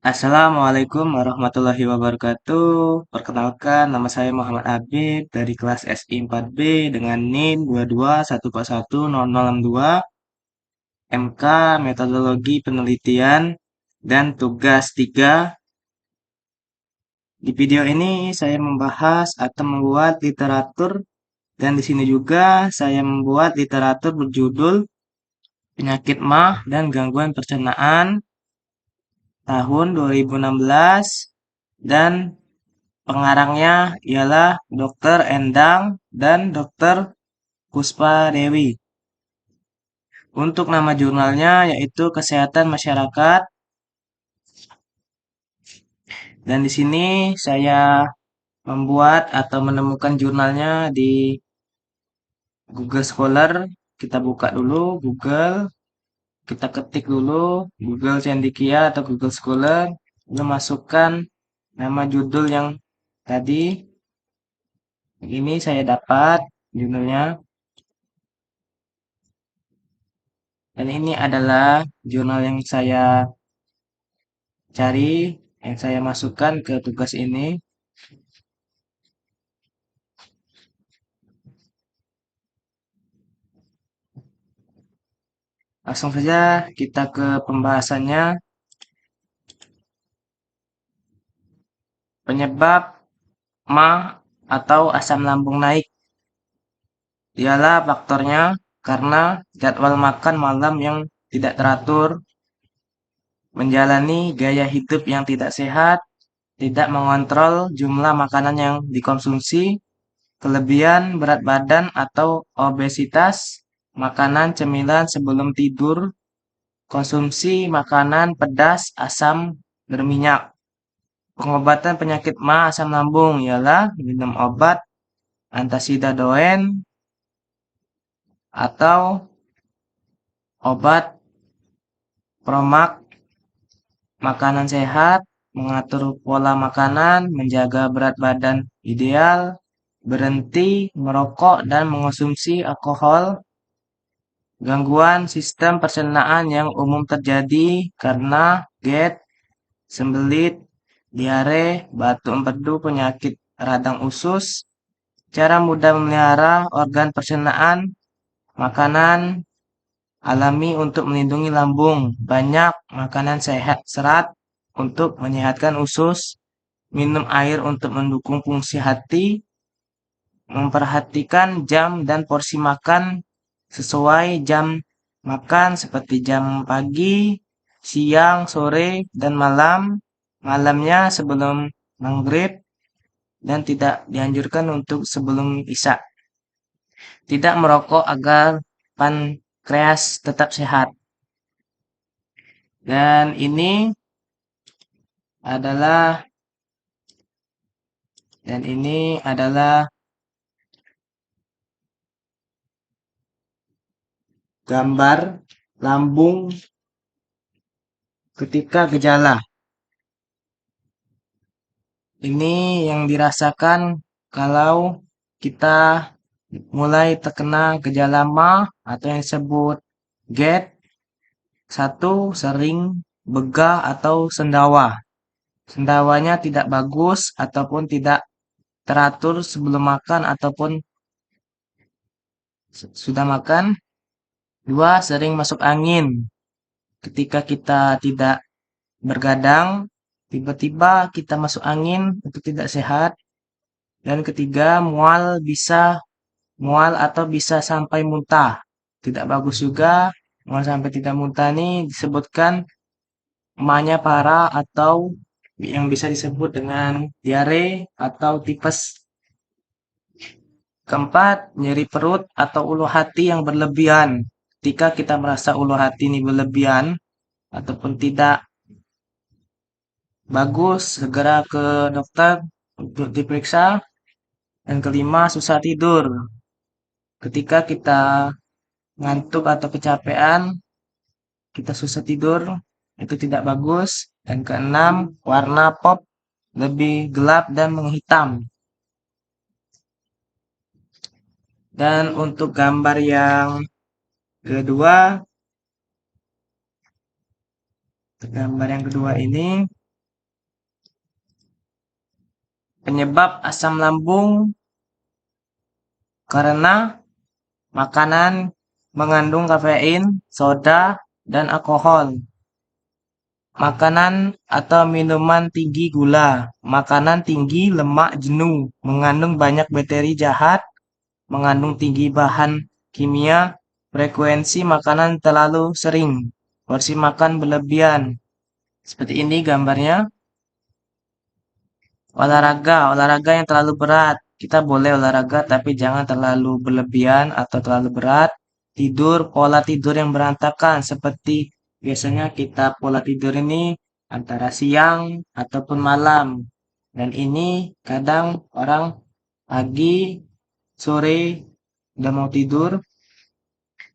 Assalamualaikum warahmatullahi wabarakatuh. Perkenalkan, nama saya Muhammad Habib dari kelas SI 4B dengan NIM 22141062 MK Metodologi Penelitian dan tugas 3. Di video ini saya membahas atau membuat literatur dan di sini juga saya membuat literatur berjudul Penyakit MAH dan Gangguan Pencernaan tahun 2016 dan pengarangnya ialah Dr. Endang dan Dr. Puspa Dewi. Untuk nama jurnalnya yaitu Kesehatan Masyarakat. Dan di sini saya membuat atau menemukan jurnalnya di Google Scholar. Kita buka dulu Google, kita ketik dulu Google Cendekia atau Google Scholar, lalu masukkan nama judul yang tadi. Ini saya dapat judulnya. Dan ini adalah jurnal yang saya cari, yang saya masukkan ke tugas ini. Langsung saja kita ke pembahasannya. Penyebab MAH atau asam lambung naik ialah faktornya karena jadwal makan malam yang tidak teratur, menjalani gaya hidup yang tidak sehat, tidak mengontrol jumlah makanan yang dikonsumsi, kelebihan berat badan atau obesitas, makanan cemilan sebelum tidur, konsumsi makanan pedas, asam, berminyak. Pengobatan penyakit MAH asam lambung ialah minum obat antasidadoen atau obat promak, makanan sehat, mengatur pola makanan, menjaga berat badan ideal, berhenti merokok dan mengonsumsi alkohol, gangguan sistem pencernaan yang umum terjadi karena GERD, sembelit, diare, batu empedu, penyakit radang usus, cara mudah memelihara organ pencernaan, makanan alami untuk melindungi lambung, banyak makanan sehat serat untuk menyehatkan usus, minum air untuk mendukung fungsi hati, memperhatikan jam dan porsi makan sesuai jam makan seperti jam pagi, siang, sore, dan malam. Malamnya sebelum maghrib dan tidak dianjurkan untuk sebelum isya. Tidak merokok agar pankreas tetap sehat. Dan ini adalah gambar lambung ketika gejala. Ini yang dirasakan kalau kita mulai terkena gejala MAH atau yang disebut GERD. Satu, sering begah atau sendawa. Sendawanya tidak bagus ataupun tidak teratur sebelum makan ataupun sudah makan. Dua, sering masuk angin. Ketika kita tidak bergadang, tiba-tiba kita masuk angin, itu tidak sehat. Dan ketiga, mual atau bisa sampai muntah. Tidak bagus juga, mual sampai tidak muntah ini disebutkan emahnya parah atau yang bisa disebut dengan diare atau tipes. Keempat, nyeri perut atau ulu hati yang berlebihan. Ketika kita merasa ulu hati ini berlebihan ataupun tidak bagus, segera ke dokter untuk diperiksa. Dan kelima, susah tidur. Ketika kita ngantuk atau kecapean, kita susah tidur, itu tidak bagus. Dan keenam, warna pop lebih gelap dan menghitam. Dan untuk gambar yang kedua, ini Penyebab asam lambung karena makanan mengandung kafein, soda, dan alkohol. Makanan atau minuman tinggi gula, makanan tinggi lemak jenuh, mengandung banyak bakteri jahat, mengandung tinggi bahan kimia, frekuensi makanan terlalu sering, porsi makan berlebihan. Seperti ini gambarnya. Olahraga yang terlalu berat. Kita boleh olahraga tapi jangan terlalu berlebihan atau terlalu berat. Tidur, pola tidur yang berantakan seperti biasanya kita pola tidur ini antara siang ataupun malam. Dan ini kadang orang pagi, sore udah mau tidur,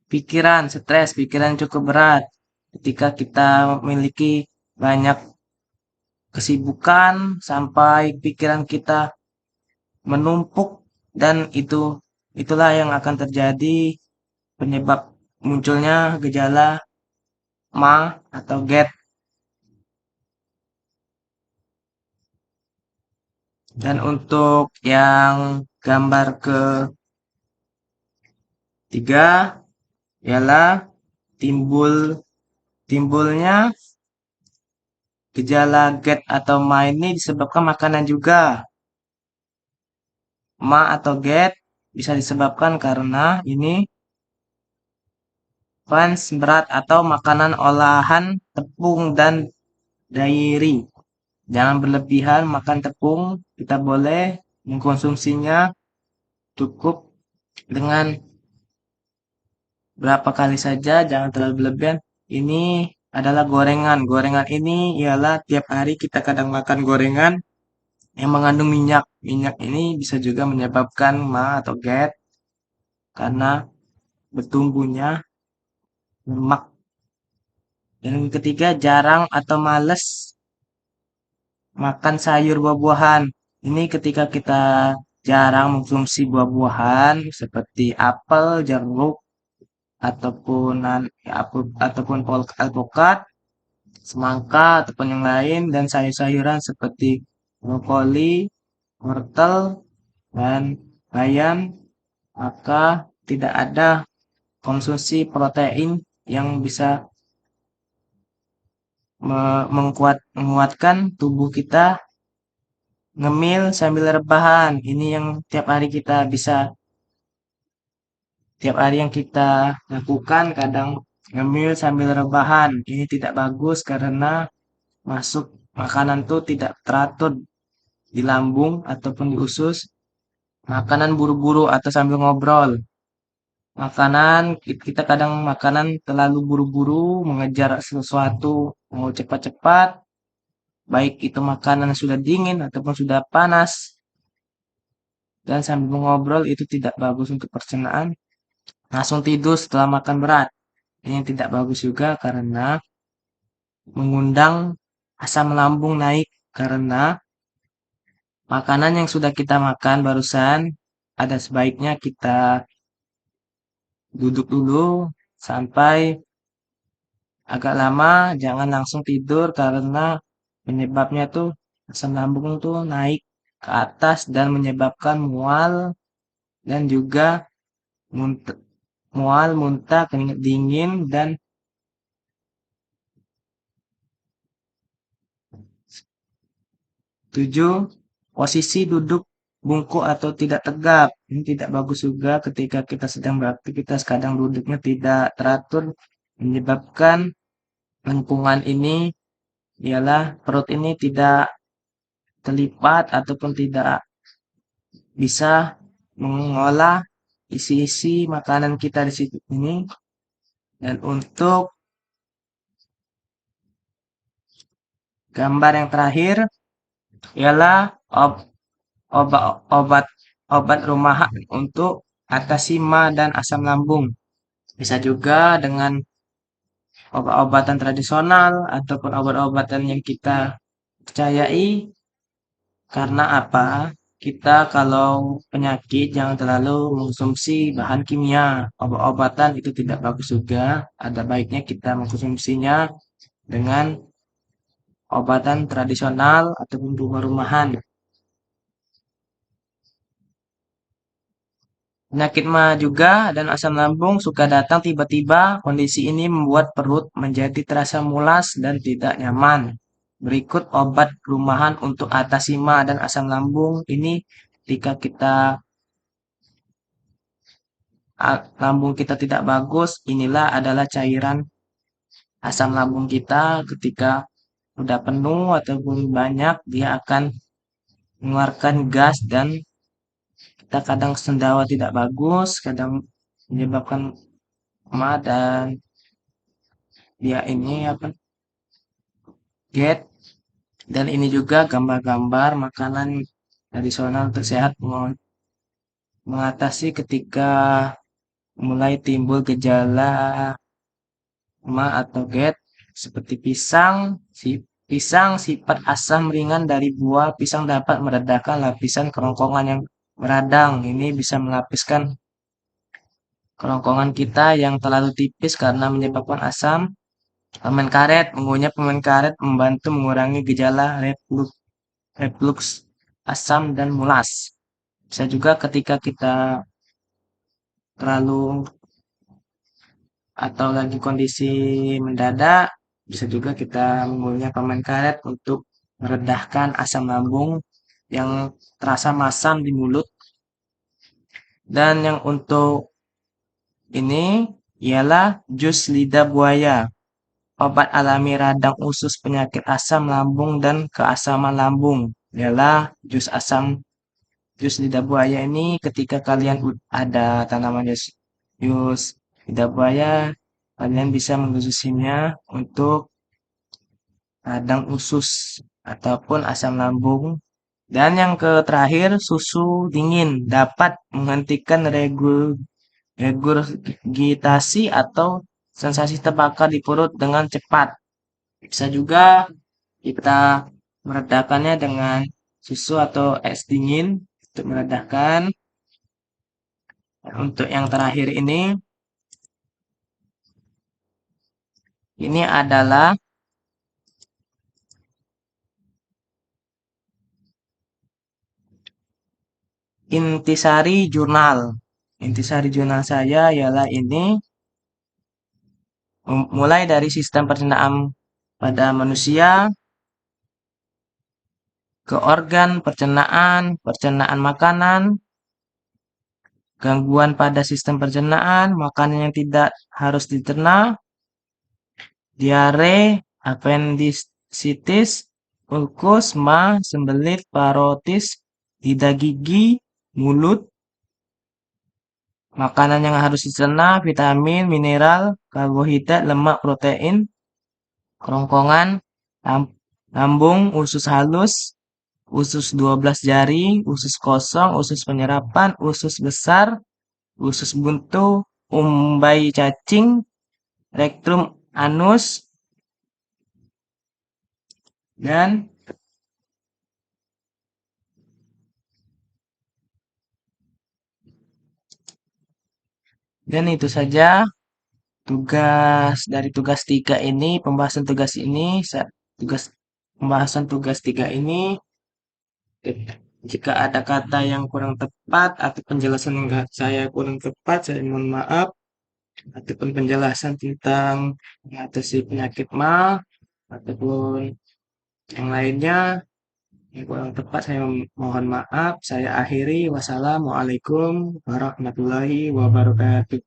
pikiran stres, pikiran cukup berat. Ketika kita memiliki banyak kesibukan sampai pikiran kita menumpuk dan itulah yang akan terjadi penyebab munculnya gejala MA atau GERD. Dan untuk yang gambar ketiga ialah timbulnya gejala GERD atau MA ini disebabkan makanan juga. MA atau GERD bisa disebabkan karena ini fans berat atau makanan olahan tepung dan dairy. Jangan berlebihan makan tepung, kita boleh mengkonsumsinya cukup dengan berapa kali saja, jangan terlalu berlebihan. Ini adalah gorengan. Gorengan ini ialah tiap hari kita kadang makan gorengan yang mengandung minyak. Minyak ini bisa juga menyebabkan MA atau GERD karena bertumbuhnya lemak. Dan yang ketiga, jarang atau males makan sayur buah-buahan. Ini ketika kita jarang mengkonsumsi buah-buahan seperti apel, jeruk, ataupun alpukat, semangka ataupun yang lain dan sayur-sayuran seperti brokoli, wortel, dan bayam, maka tidak ada konsumsi protein yang bisa menguatkan tubuh kita ngemil sambil rebahan. Ini yang tiap hari yang kita lakukan kadang ngemil sambil rebahan. Ini tidak bagus karena masuk makanan tuh tidak teratur di lambung ataupun di usus. Makanan buru-buru atau sambil ngobrol. Kita kadang makanan terlalu buru-buru mengejar sesuatu mau cepat-cepat, baik itu makanan sudah dingin ataupun sudah panas. Dan sambil mengobrol itu tidak bagus untuk pencernaan. Langsung tidur setelah makan berat. Ini tidak bagus juga karena mengundang asam lambung naik karena makanan yang sudah kita makan barusan ada sebaiknya kita duduk dulu sampai agak lama, jangan langsung tidur karena penyebabnya tuh asam lambung tuh naik ke atas dan menyebabkan mual dan juga muntah, muntah, keringat dingin dan 7. Posisi duduk bungkuk atau tidak tegap. Ini tidak bagus juga ketika kita sedang beraktivitas, kadang duduknya tidak teratur, menyebabkan lengkungan ini ialah perut ini tidak terlipat ataupun tidak bisa mengolah isi-isi makanan kita di situ ini. Dan untuk gambar yang terakhir ialah obat obat rumahan untuk atasi MA dan asam lambung. Bisa juga dengan obat-obatan tradisional ataupun obat-obatan yang kita percayai. Karena apa? Kita kalau penyakit jangan terlalu mengkonsumsi bahan kimia. Obat-obatan itu tidak bagus juga. Ada baiknya kita mengkonsumsinya dengan obatan tradisional ataupun rumah-rumahan. Penyakit ma juga dan asam lambung suka datang tiba-tiba. Kondisi ini membuat perut menjadi terasa mulas dan tidak nyaman. Berikut obat rumahan untuk atasi ma dan asam lambung. Ini jika lambung kita tidak bagus, inilah adalah cairan asam lambung kita ketika udah penuh ataupun banyak, dia akan mengeluarkan gas dan kita kadang sendawa tidak bagus, kadang menyebabkan ma dan dia ini apa get. Dan ini juga gambar-gambar makanan tradisional untuk sehat mengatasi ketika mulai timbul gejala ma atau get seperti pisang. Pisang sifat asam ringan dari buah pisang dapat meredakan lapisan kerongkongan yang meradang. Ini bisa melapiskan kerongkongan kita yang terlalu tipis karena menyebabkan asam. Permen karet, mengunyah permen karet membantu mengurangi gejala reflux asam dan mulas. Bisa juga ketika kita terlalu atau lagi kondisi mendadak, bisa juga kita mengunyah permen karet untuk meredahkan asam lambung yang terasa masam di mulut. Dan yang untuk ini ialah jus lidah buaya. Obat alami radang usus penyakit asam lambung dan keasaman lambung ialah jus lidah buaya ini ketika kalian ada tanaman jus lidah buaya, kalian bisa mengkonsumsinya untuk radang usus ataupun asam lambung. Dan yang terakhir, susu dingin dapat menghentikan regurgitasi atau sensasi terbakar di perut dengan cepat. Bisa juga kita meredakannya dengan susu atau es dingin untuk meredakan. Untuk yang terakhir ini adalah intisari jurnal. Intisari jurnal saya ialah ini mulai dari sistem pencernaan pada manusia ke organ pencernaan, pencernaan makanan, gangguan pada sistem pencernaan, makanan yang tidak harus dicerna, diare, appendicitis, ulkus, ma, sembelit, parotis, lidah gigi, mulut, makanan yang harus dicerna, vitamin, mineral, karbohidrat, lemak, protein, kerongkongan, lambung, usus halus, usus 12 jari, usus kosong, usus penyerapan, usus besar, usus buntu, umbai cacing, rektum anus, dan itu saja tugas 3 ini, pembahasan tugas ini, tugas pembahasan tugas 3 ini. Jika ada kata yang kurang tepat atau penjelasan yang saya kurang tepat, saya mohon maaf. Ataupun penjelasan tentang mengatasi penyakit ma ataupun yang lainnya yang kurang tepat, saya mohon maaf. Saya akhiri. Wassalamualaikum warahmatullahi wabarakatuh.